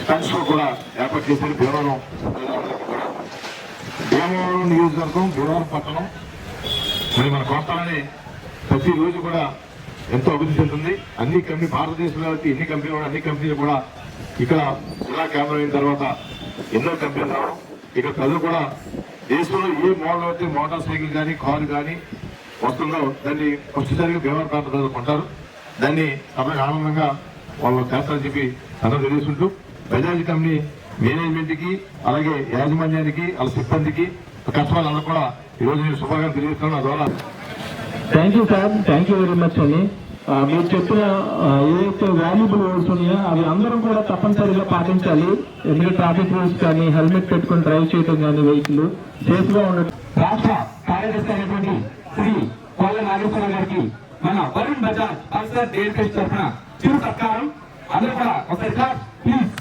Stunts కూడా ఏర్పాటు చేశారు. భీమవరం నియోజకవర్గం, భీమవరం పట్టణం మరి మన కోస్తాలని ప్రతిరోజు కూడా ఎంతో అభివృద్ధి చెందుతుంది. అన్ని కంపెనీ భారతదేశంలో ఎన్ని కంపెనీలు అన్ని కంపెనీలు కూడా ఇక్కడ జిల్లా కేంద్రం అయిన తర్వాత ఎన్నో కంపెనీలు రావడం, ఇక్కడ ప్రజలు కూడా దేశంలో ఏ మోడల్ అయితే మోటార్ సైకిల్ కానీ కారు కానీ వస్తుందో దాన్ని ఫస్ట్ సారిగా భీమవరం ప్రాంత ప్రజలు కొంటారు. దాన్ని తప్పక ఆనందంగా వాళ్ళు చేస్తారని చెప్పి అందరూ తెలియజేసుకుంటూ బజాజ్ కంపెనీ మేనేజ్మెంట్ కి అలాగే యాజమాన్యానికి వాళ్ళ సిబ్బందికి కస్టమర్లందరూ కూడా ఈ రోజు నేను శుభాకాంక్షలు తెలియజేస్తున్నాను. నా ద్వారా thank you sir, thank you very much అని. మీరు చెప్పిన ఏదైతే వాల్యుబుల్ వర్డ్స్ ఉన్నాయో అవి అందరం కూడా తప్పనిసరిగా పాటించాలి. ఎందుకంటే ట్రాఫిక్ రూల్స్ కానీ హెల్మెట్ పెట్టుకుని డ్రైవ్ చేయడం కానీ వెహికల్ సేఫ్ గా ఉండడం. రాష్ట్ర కార్యదర్శి అయినటువంటి శ్రీ కోళ్ళ నాగేశ్వర గారికి మన వరుణ్ బజాజ్ పల్సర్ డేల్ ఫెస్ట్ తరఫున చిరు సత్కారం. అందరూ కూడా ఒకసారి ప్లీజ్.